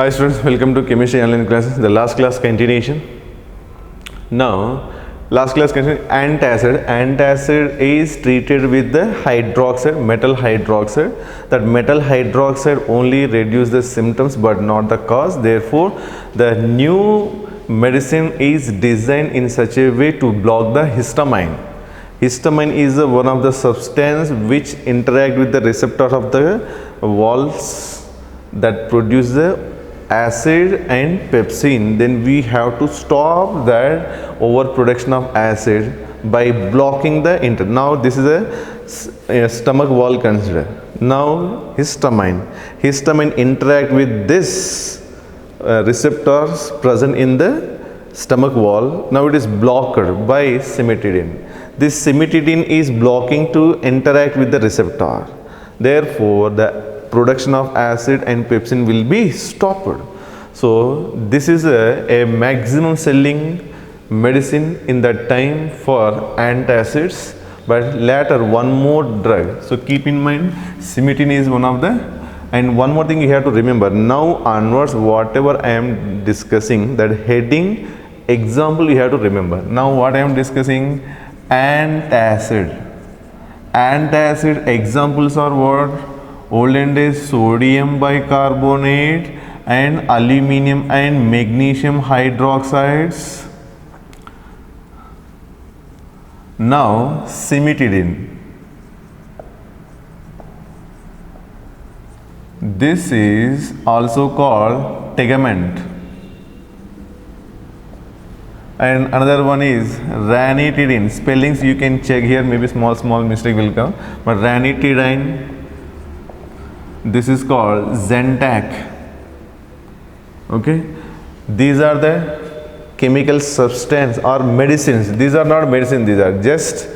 Hi students, welcome to chemistry online classes. The last class continuation. Now, last class continuation. Antacid. Antacid is treated with the hydroxide, metal hydroxide. That metal hydroxide only reduce the symptoms but not the cause. Therefore, the new medicine is designed in such a way to block the histamine. Histamine is one of the substance which interact with the receptor of the walls that produce the acid and pepsin. Then we have to stop that overproduction of acid by blocking the now this is a stomach wall consider. Now histamine interact with this receptors present in the stomach wall. Now it is blocked by cimetidine. This cimetidine is blocking to interact with the receptor. Therefore, the production of acid and pepsin will be stopped. So this is a maximum selling medicine in that time for antacids. But later one more drug. So keep in mind, cimetidine is one of the. And one more thing you have to remember. Now onwards, whatever I am discussing, that heading example you have to remember. Now what I am discussing, antacid. Antacid examples are what? Olden days sodium bicarbonate and aluminum and magnesium hydroxides. Now cimetidine. This is also called tegament. And another one is ranitidine. Spellings you can check here, maybe small mistake will come. But ranitidine, this is called Zantac. Okay, these are the chemical substance or medicines. These are not medicine, these are just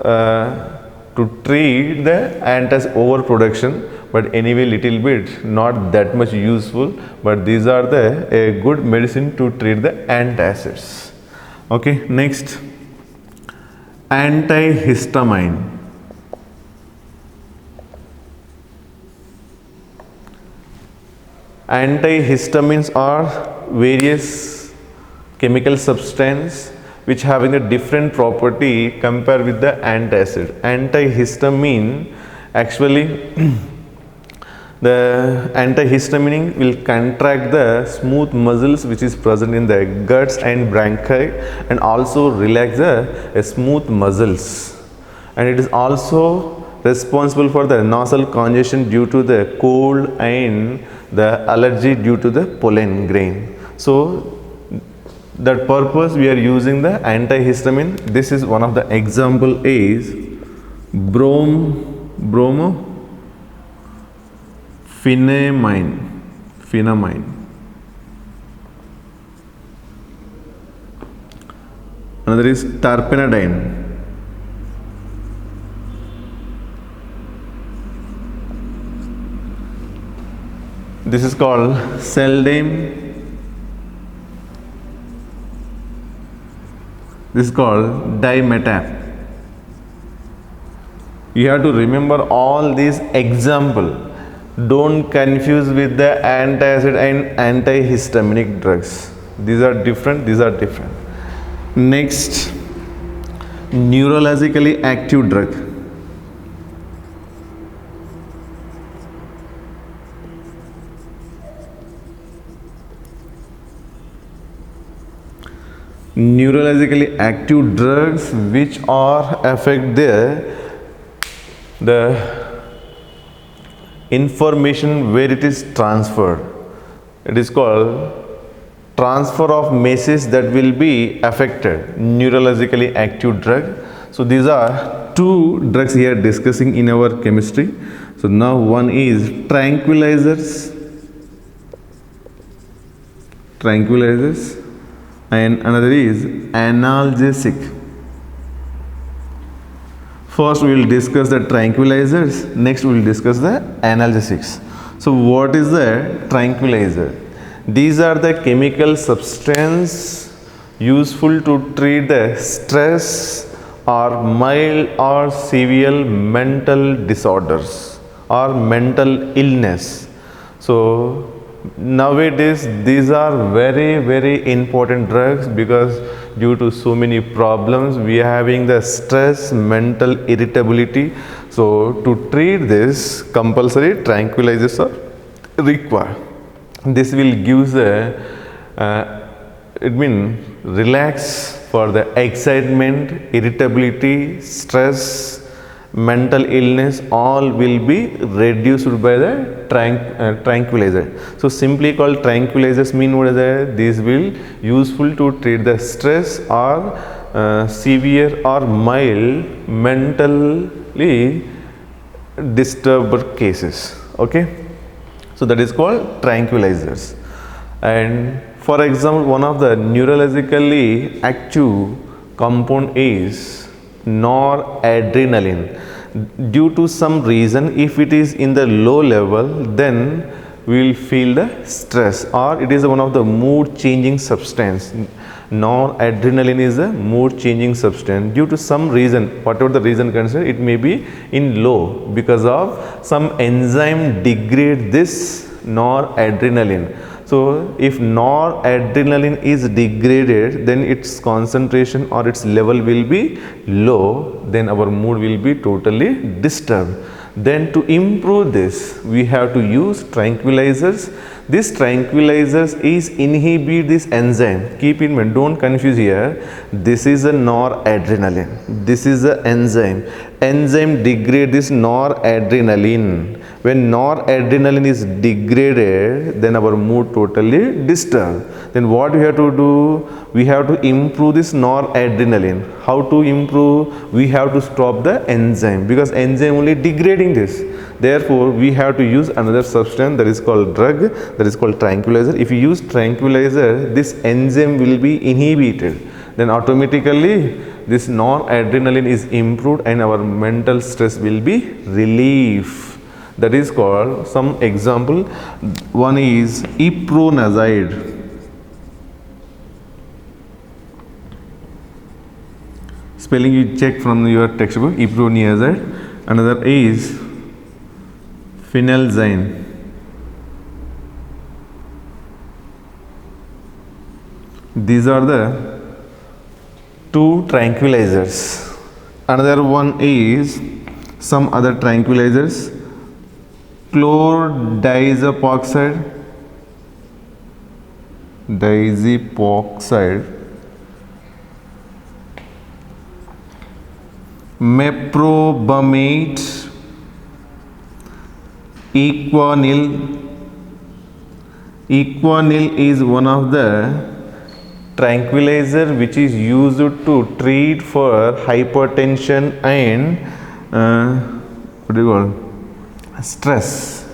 to treat the antacid overproduction, but anyway little bit, not that much useful, but these are the a good medicine to treat the antacids. Okay, next, antihistamine. Antihistamines are various chemical substance which having a different property compared with the antacid. Antihistamine, actually the antihistamine will contract the smooth muscles which is present in the guts and bronchi and also relax the smooth muscles, and it is also responsible for the nasal congestion due to the cold and the allergy due to the pollen grain. So that purpose we are using the antihistamine. This is one of the example is bromophenamine. Another is terpenadine. This is called celdame. This is called dimetap. You have to remember all these example. Don't confuse with the antacid and antihistaminic drugs. These are different, these are different. Next, neurologically active drug. Neurologically active drugs which are affect the information where it is transferred. It is called transfer of message that will be affected, neurologically active drug. So these are two drugs here discussing in our chemistry. So now one is tranquilizers, and another is analgesic. First we will discuss the tranquilizers, next we will discuss the analgesics. So what is the tranquilizer? These are the chemical substance useful to treat the stress or mild or severe mental disorders or mental illness. So nowadays these are very important drugs, because due to so many problems we are having the stress, mental irritability. So to treat this, compulsory tranquilizers are required. This will give the it means relax for the excitement, irritability, stress, mental illness, all will be reduced by the tranquilizer. So simply called tranquilizers mean what is that? These will useful to treat the stress or severe or mild mentally disturbed cases. Okay, so that is called tranquilizers. And for example, one of the neurologically active compound is noradrenaline. Due to some reason, if it is in the low level, then we will feel the stress, or it is one of the mood changing substance. Noradrenaline is a mood changing substance. Due to some reason, whatever the reason concerned, it may be in low because of some enzyme degrade this noradrenaline. So if noradrenaline is degraded, then its concentration or its level will be low, then our mood will be totally disturbed. Then to improve this, we have to use tranquilizers. This tranquilizers is inhibit this enzyme. Keep in mind, don't confuse here. This is a noradrenaline. This is the enzyme. Enzyme degrade this noradrenaline. When noradrenaline is degraded, then our mood totally disturbed. Then what we have to do? We have to improve this noradrenaline. How to improve? We have to stop the enzyme, because enzyme only degrading this. Therefore, we have to use another substance, that is called drug, that is called tranquilizer. If you use tranquilizer, this enzyme will be inhibited. Then automatically this noradrenaline is improved and our mental stress will be relief. That is called, some example, one is ipronazide. Spelling you check from your textbook, ipronazide. Another is phenelzine. These are the two tranquilizers. Another one is some other tranquilizers. Chlordiazepoxide, meprobamate, Equanil. Equanil is one of the tranquilizer which is used to treat for hypertension and what do you call stress.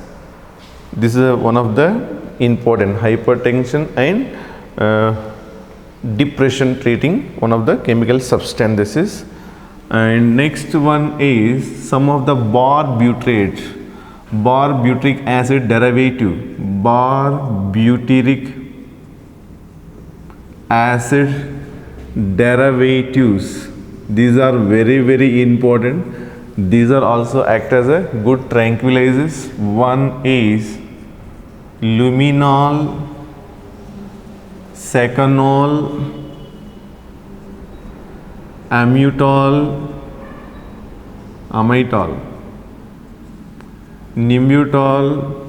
This is one of the important hypertension and depression treating, one of the chemical substance this is. And next one is some of the barbutyric acid derivative, barbutyric acid derivatives. These are very important. These are also act as a good tranquilizers. One is luminol, seconol, amytol, nimbutal,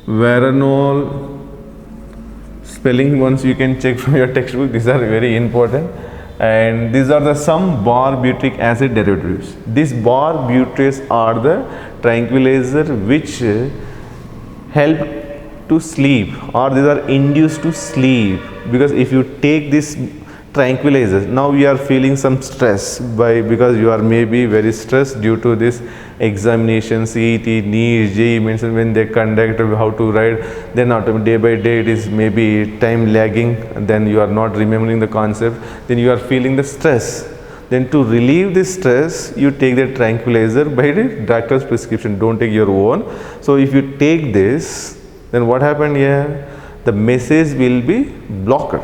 veronal. Spelling once you can check from your textbook, these are very important. And these are the some barbutyric acid derivatives. These barbuturates are the tranquilizer which help to sleep, or these are induced to sleep, because if you take this tranquilizers, now you are feeling some stress because you are maybe very stressed due to this examination, CET, NEET, JEE means when they conduct how to write, then day by day it is maybe time lagging, then you are not remembering the concept, then you are feeling the stress. Then to relieve this stress, you take the tranquilizer by the doctor's prescription, don't take your own. So if you take this, then what happened here? The message will be blocked.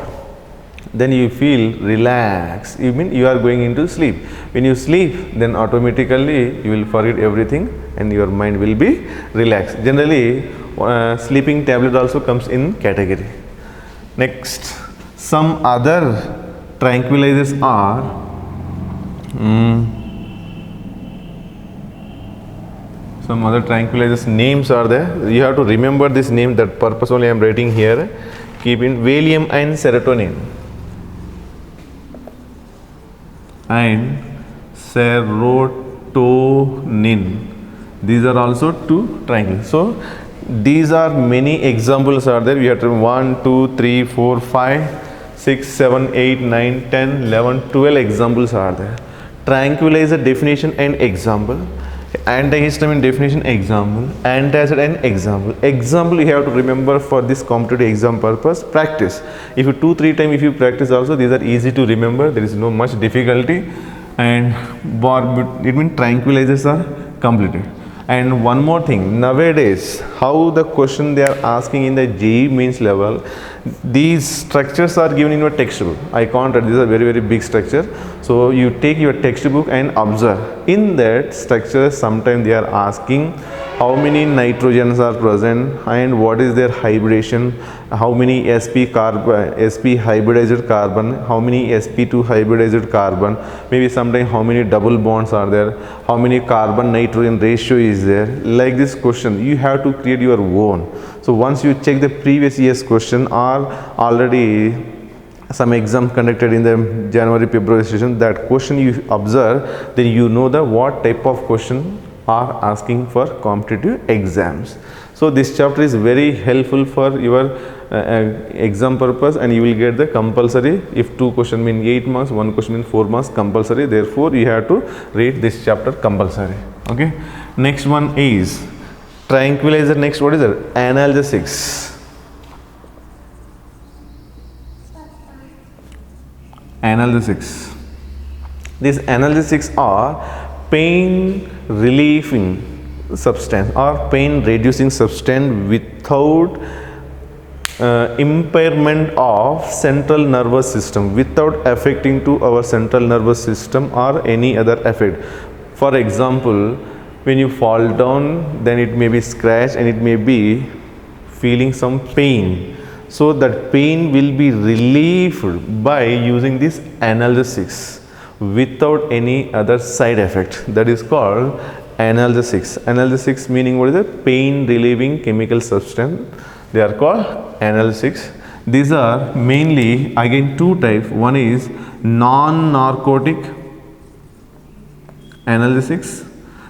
then you feel relaxed. You mean you are going into sleep. When you sleep, then automatically you will forget everything and your mind will be relaxed. Generally, sleeping tablet also comes in category. Next, some other tranquilizers are some other tranquilizers names are there. You have to remember this name. That purpose only I am writing here. Keep in Valium and serotonin. And serotonin. These are also two tranquilizers. So these are many examples are there. We have to 1, 2, 3, 4, 5, 6, 7, 8, 9, 10, 11, 12 examples are there. Tranquilizer definition and example. Antihistamine definition example. Antacid and example. Example you have to remember for this competitive exam purpose. Practice. If you 2-3 times if you practice also, these are easy to remember. There is no much difficulty. And it means tranquilizers are completed. And one more thing, nowadays how the question they are asking in the JEE Mains level, these structures are given in your textbook. I can't read, these are very big structure. So you take your textbook and observe. In that structure, sometimes they are asking how many nitrogens are present and what is their hybridization, how many sp hybridized carbon, how many sp2 hybridized carbon, maybe sometimes how many double bonds are there, how many carbon nitrogen ratio is there. Like this question you have to create your own. So once you check the previous year's question or already some exam conducted in the January February session, that question you observe, then you know the what type of question are asking for competitive exams. So this chapter is very helpful for your exam purpose, and you will get the compulsory. If 2 questions mean 8 marks, 1 question mean 4 marks compulsory. Therefore you have to read this chapter compulsory. Okay. Next one is tranquilizer. Next, what is it? Analgesics. Analgesics. These analgesics are pain relieving substance or pain reducing substance without impairment of central nervous system, without affecting to our central nervous system or any other effect. For example, when you fall down, then it may be scratch and it may be feeling some pain. So that pain will be relieved by using this analgesics without any other side effect. That is called analgesics. Analgesics meaning what is it? Pain relieving chemical substance. They are called analgesics. These are mainly again 2 types. One is non-narcotic analgesics.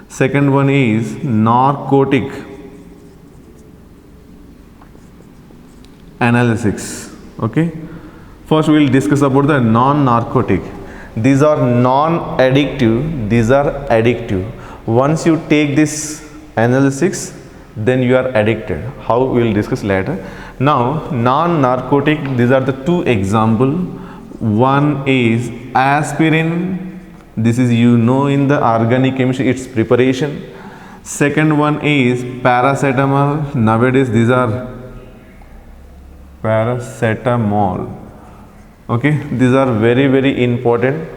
Second one is narcotic analgesics. Okay. First we will discuss about the non-narcotic. These are non-addictive. These are addictive. Once you take this analgesics, then you are addicted. How we will discuss later. Now non-narcotic, these are the 2 example. One is aspirin. This is in the organic chemistry its preparation. Second one is paracetamol. Nowadays these are paracetamol. Okay, these are very important.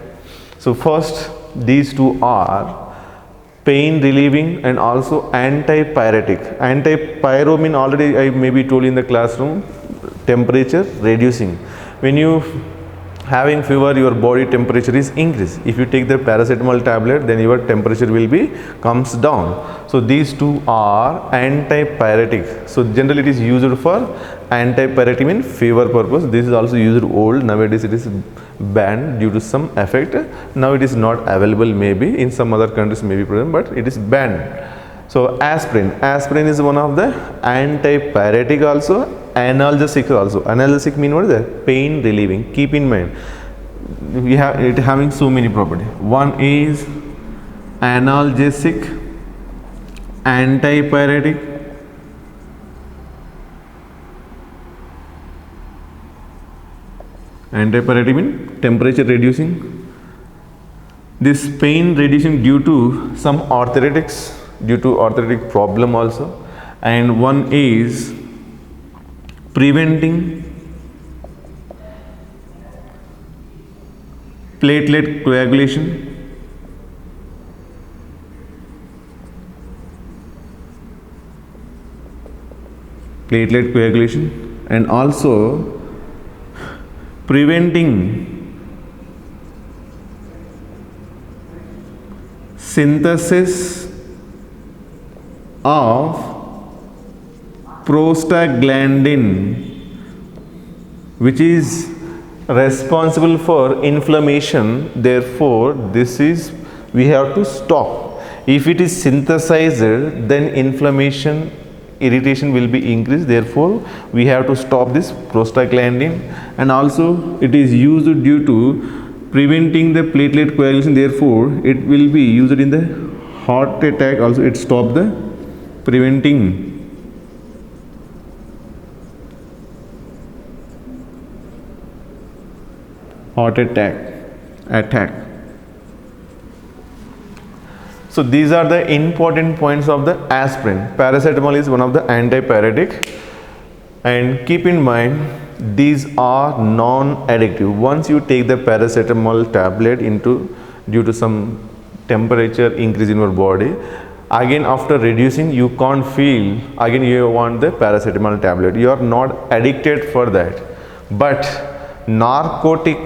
So first these 2 are pain relieving and also antipyretic. Antipyro already I maybe told in the classroom, temperature reducing. When you having fever, your body temperature is increased. If you take the paracetamol tablet, then your temperature will be comes down. So these 2 are antipyretic. So generally it is used for antipyretic in fever purpose. This is also used old. Nowadays it is banned due to some effect. Now it is not available, maybe in some other countries may be present, but it is banned. So aspirin. Aspirin is one of the antipyretic also, analgesic also. Analgesic mean what is that? Pain relieving. Keep in mind, we have it having so many properties. One is analgesic, antipyretic, antipyretic mean temperature reducing. This pain reducing due to some arthritics, due to arthritic problem also. And one is preventing platelet coagulation, and also preventing synthesis of prostaglandin, which is responsible for inflammation. Therefore, this is we have to stop. If it is synthesized, then inflammation, irritation will be increased. Therefore, we have to stop this prostaglandin. And also it is used due to preventing the platelet coagulation. Therefore, it will be used in the heart attack. Also, it stop the preventing heart attack. So these are the important points of the aspirin. Paracetamol is one of the antipyretic, and keep in mind these are non-addictive. Once you take the paracetamol tablet due to some temperature increase in your body, again after reducing you can't feel, again you want the paracetamol tablet. You are not addicted for that. But narcotic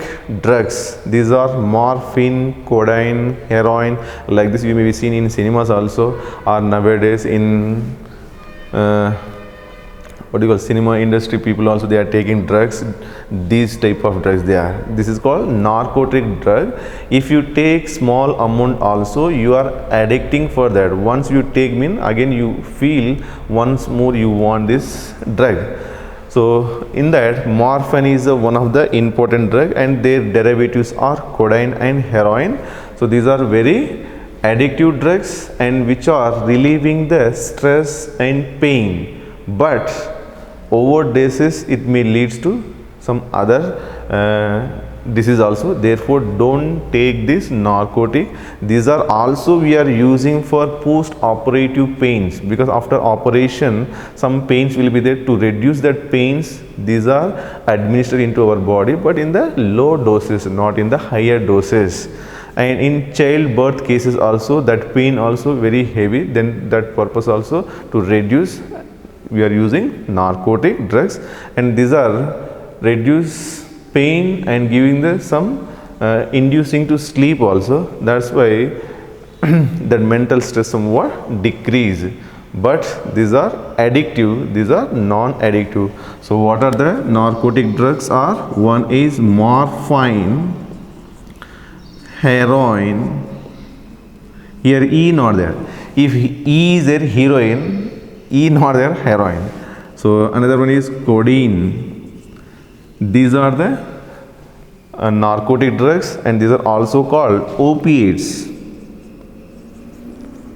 drugs, these are morphine, codeine, heroin, like this you may be seen in cinemas also, or nowadays in cinema industry, people also they are taking drugs. These type of drugs this is called narcotic drug. If you take small amount also, you are addicting for that. Once you take again you feel once more you want this drug. So in that, morphine is one of the important drug, and their derivatives are codeine and heroin. So these are very addictive drugs and which are relieving the stress and pain. But overdoses, it may leads to some other disease also. Therefore, don't take this narcotic. These are also we are using for post-operative pains, because after operation some pains will be there. To reduce that pains, these are administered into our body, but in the low doses, not in the higher doses. And in childbirth cases also, that pain also very heavy, then that purpose also to reduce we are using narcotic drugs, and these are reduce pain and giving the some inducing to sleep also. That's why that mental stress somewhat decrease. But these are addictive, these are non-addictive. So what are the narcotic drugs are? One is morphine, heroin. Here E not there. If E is there, heroin, E not there, heroin. So another one is codeine. These are the narcotic drugs, and these are also called opiates.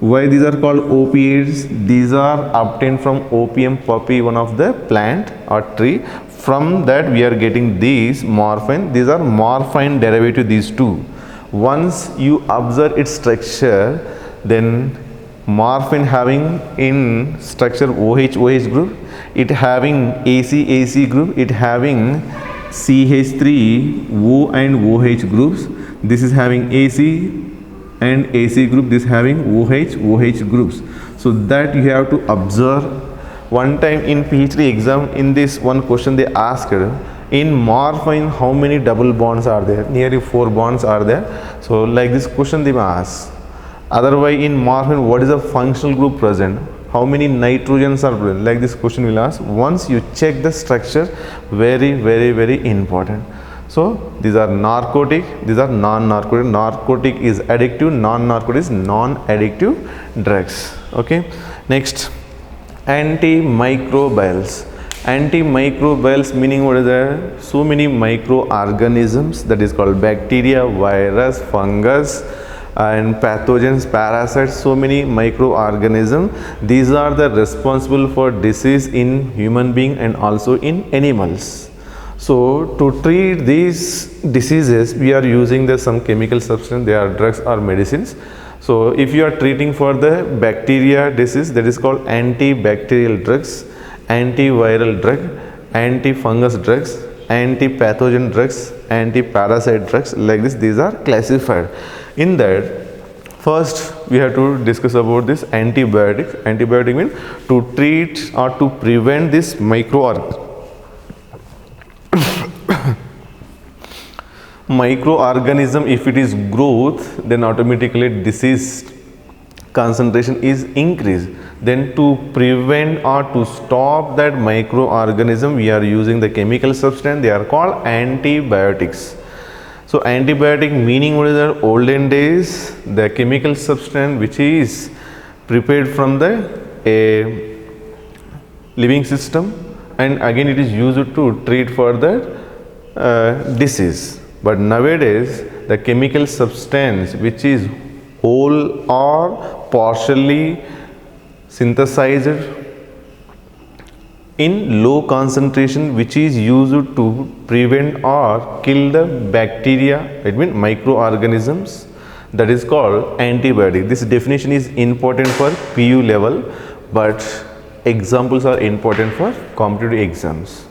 Why these are called opiates? These are obtained from opium poppy, one of the plant or tree. From that we are getting these morphine. These are morphine derivative, these two. Once you observe its structure, then morphine having in structure OH group, it having AC group, it having CH3 O and OH groups. This is having AC and AC group, this having OH groups. So that you have to observe. One time in PhD exam, in this one question they asked, in morphine how many double bonds are there? Nearly 4 bonds are there. So like this question they may ask. Otherwise in morphine, what is the functional group present? How many nitrogens are present? Like this question will ask. Once you check the structure, very important. So these are narcotic, these are non-narcotic. Narcotic is addictive, non-narcotic is non-addictive drugs. Okay. Next, antimicrobials. Antimicrobials meaning what is that? So many microorganisms, that is called bacteria, virus, fungus, and pathogens, parasites, so many microorganisms. These are the responsible for disease in human being and also in animals. So to treat these diseases, we are using some chemical substance. They are drugs or medicines. So if you are treating for the bacteria disease, that is called antibacterial drugs, antiviral drug, antifungus drugs, antipathogen drugs, anti-parasite drugs like this. These are classified. In that, first we have to discuss about this antibiotic. Antibiotic means to treat or to prevent this microorganism. If it is growth, then automatically disease concentration is increased. Then to prevent or to stop that microorganism, we are using the chemical substance. They are called antibiotics. So antibiotic meaning what is that? Olden days, the chemical substance which is prepared from the living system, and again it is used to treat for the disease. But nowadays the chemical substance which is whole or partially synthesized in low concentration, which is used to prevent or kill the bacteria, it means microorganisms, that is called antibiotic. This definition is important for PU level, but examples are important for competitive exams.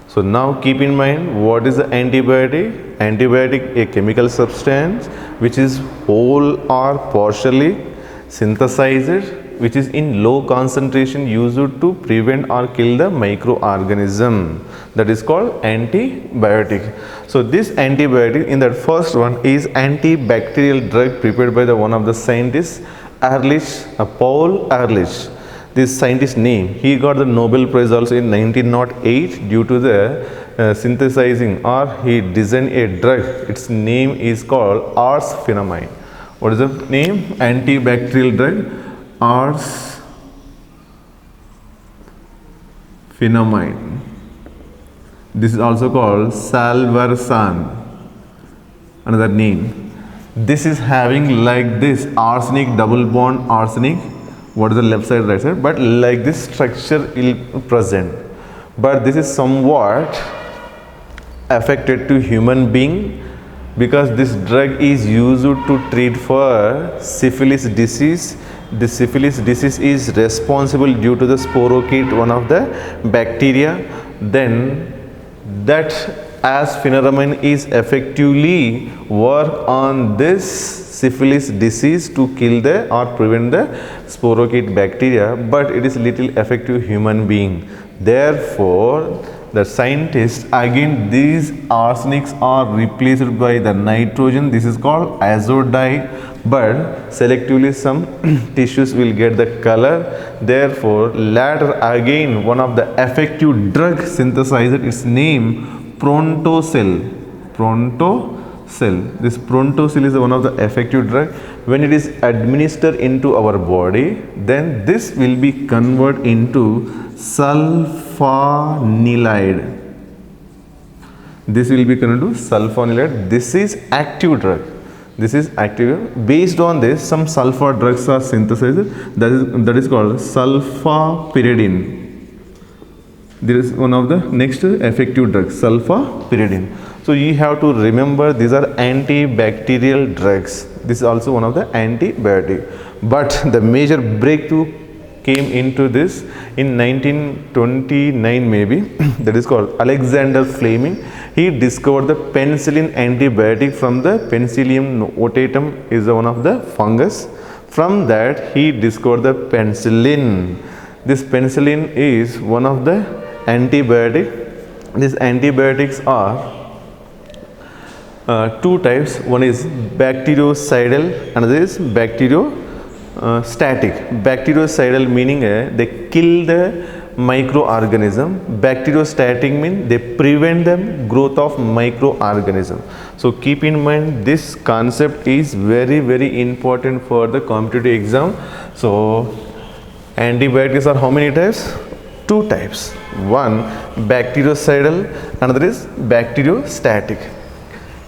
So now keep in mind, what is the antibiotic? Antibiotic, a chemical substance which is whole or partially synthesized, which is in low concentration, used to prevent or kill the microorganism, that is called antibiotic. So this antibiotic, in that first one, is antibacterial drug prepared by the one of the scientists, Ehrlich, Paul Ehrlich. This scientist name, he got the Nobel Prize also in 1908 due to the synthesizing, or he designed a drug. Its name is called arsphenamide. What is the name? Antibacterial drug arsphenamide. This is also called salvarsan, another name. This is having like this arsenic double bond arsenic. What is the left side, right side? But like this structure is present. But this is somewhat affected to human being, because this drug is used to treat for syphilis disease. The syphilis disease is responsible due to the sporokit, one of the bacteria. Then that arsphenamide is effectively work on this syphilis disease to kill the or prevent the sporokit bacteria, but it is little effective human being. Therefore, the scientists, again these arsenics are replaced by the nitrogen. This is called azodite, but selectively some tissues will get the color. Therefore, later again one of the effective drug synthesized, its name Prontocel. This Prontocel is one of the effective drug. When it is administered into our body, then this will be converted into sulfonylide. This will be converted to sulfonylide. This is active drug. This is active. Based on this, some sulfur drugs are synthesized. That is called sulfapyridine. There is one of the next effective drugs, sulfapyridine. So you have to remember, these are antibacterial drugs. This is also one of the antibiotic. But the major breakthrough came into this in 1929 maybe. That is called Alexander Fleming. He discovered the penicillin antibiotic from the Penicillium notatum, is one of the fungus. From that he discovered the penicillin. This penicillin is one of the antibiotic. These antibiotics are two types. One is bactericidal, another is bacteriostatic. Bactericidal meaning they kill the microorganism. Bacteriostatic means they prevent the growth of microorganism. So keep in mind, this concept is very, very important for the competitive exam. So antibiotics are how many types? Two types. One bactericidal, another is bacteriostatic.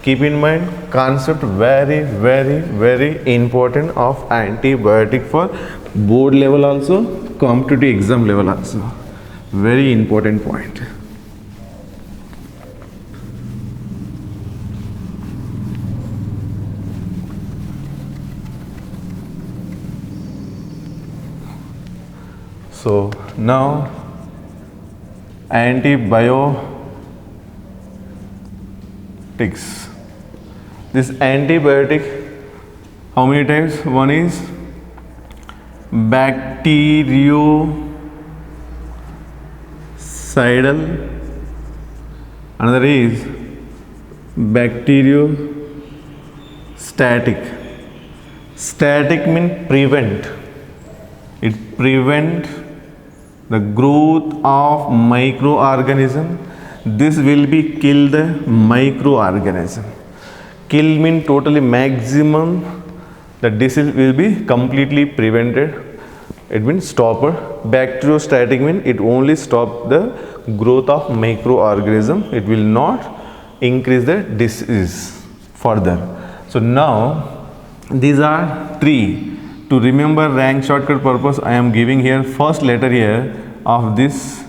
Keep in mind, concept very, very, very important of antibiotic for board level also, competitive exam level also. Very important point. So now This antibiotic, how many types? One is bactericidal, another is bacteriostatic. Static means prevent. It prevent the growth of microorganism. This will be kill the microorganism. Kill means totally maximum. The disease will be completely prevented. It means stopper. Bacteriostatic means it only stop the growth of microorganism. It will not increase the disease further. So now these are three. To remember rank shortcut purpose, I am giving here first letter here of this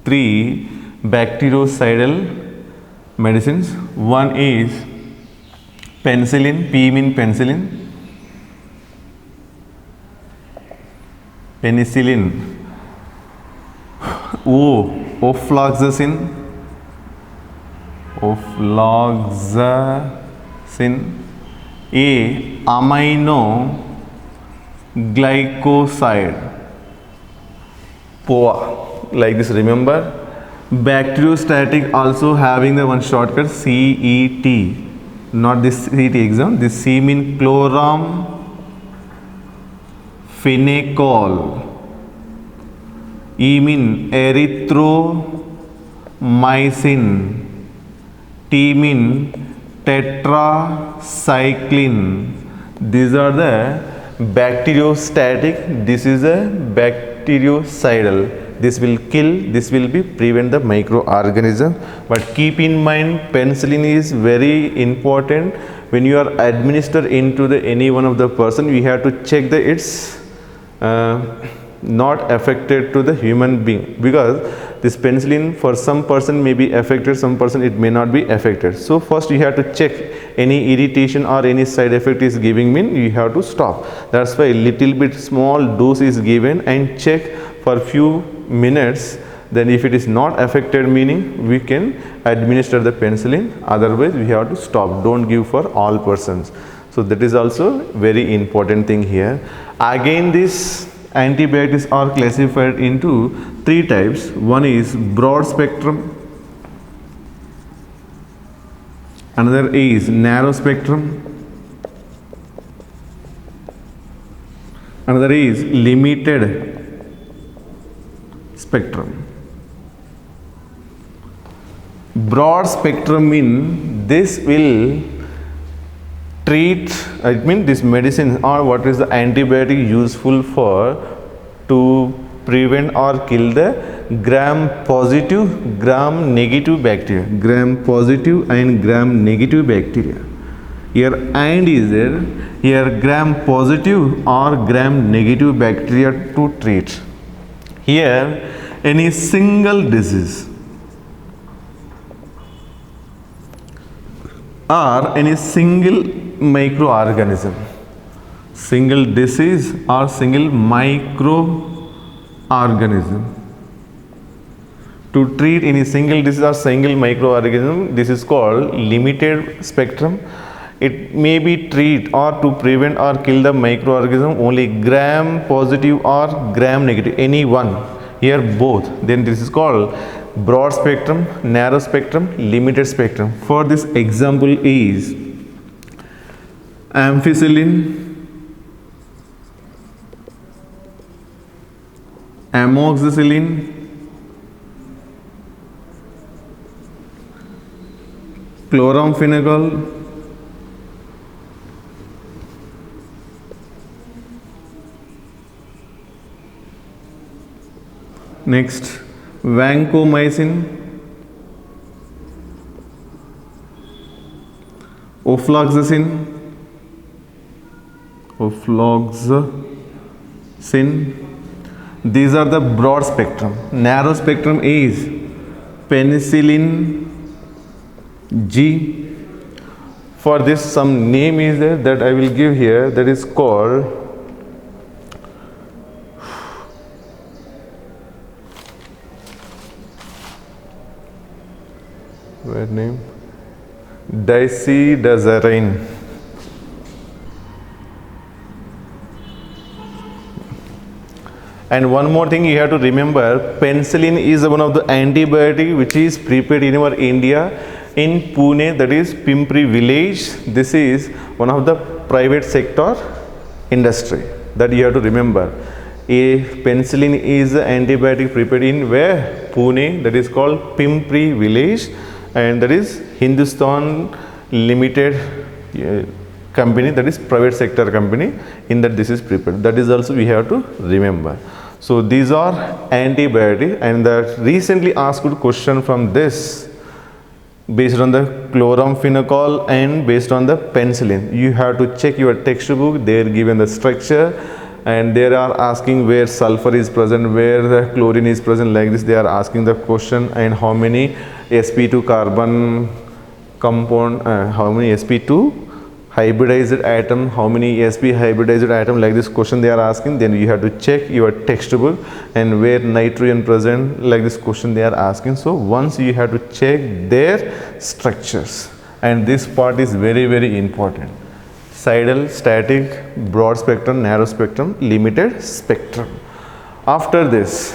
three bactericidal medicines. One is penicillin. P mean penicillin. Penicillin. O, ofloxacin. Ofloxacin. A, amino glycoside, POA, like this. Remember, bacteriostatic also having the one shortcut CET, not this CET exam. This C mean chloramphenicol, E mean erythromycin, T mean tetracycline. These are the bacteriostatic. This is a bactericidal. This will kill, this will be prevent the microorganism. But keep in mind, penicillin is very important. When you are administered into the any one of the person, we have to check that it's not affected to the human being, because this penicillin for some person may be affected, some person it may not be affected. So first you have to check any irritation or any side effect is giving, mean you have to stop. That's why little bit small dose is given and check for few minutes. Then if it is not affected, meaning we can administer the penicillin, otherwise we have to stop. Don't give for all persons. So that is also very important thing here. Again, these antibiotics are classified into three types. One is broad spectrum, another is narrow spectrum, another is limited spectrum. Broad spectrum mean this will treat, it means this medicine or what is the antibiotic useful for to prevent or kill the gram positive, gram negative bacteria. Gram positive and gram negative bacteria. Here and is there, here gram positive or gram negative bacteria to treat. Here any single disease or any single microorganism, single disease or single microorganism. To treat any single disease or single microorganism, this is called limited spectrum. It may be treat or to prevent or kill the microorganism only gram positive or gram negative, any one. Here both. Then this is called broad spectrum, narrow spectrum, limited spectrum. For this example is ampicillin, amoxicillin, chloramphenicol, next vancomycin, ofloxacin, These are the broad spectrum. Narrow spectrum is penicillin G. For this some name is there that I will give here, that is called name Dicydazarine. And one more thing you have to remember, penicillin is one of the antibiotic which is prepared in our India in Pune, that is Pimpri village. This is one of the private sector industry that you have to remember. A penicillin is antibiotic prepared in where? Pune, that is called Pimpri village, and that is Hindustan Limited company, that is private sector company, in that this is prepared. That is also we have to remember. So these are antibiotic, and the recently asked question from this based on the chloramphenicol and based on the penicillin. You have to check your textbook, they are given the structure and they are asking where sulfur is present, where the chlorine is present, like this they are asking the question, and how many sp2 carbon compound, how many sp2 hybridized atom, how many sp hybridized atom, like this question they are asking. Then you have to check your textbook and where nitrogen present, like this question they are asking. So once you have to check their structures, and this part is very, very important. Sidal, static, broad spectrum, narrow spectrum, limited spectrum. After this,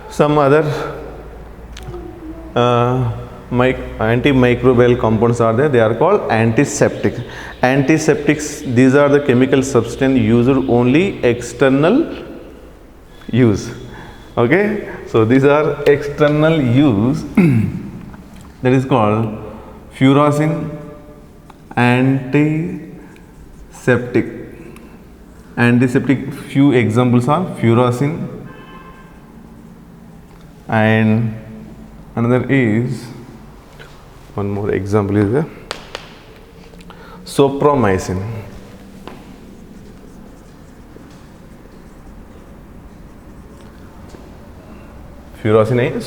some other antimicrobial compounds are there. They are called antiseptic. Antiseptics, these are the chemical substance used only external use. Okay, so these are external use. That is called furosin. Antiseptic, few examples are furosin, and another is, one more example is the sopromycin. Furosin है,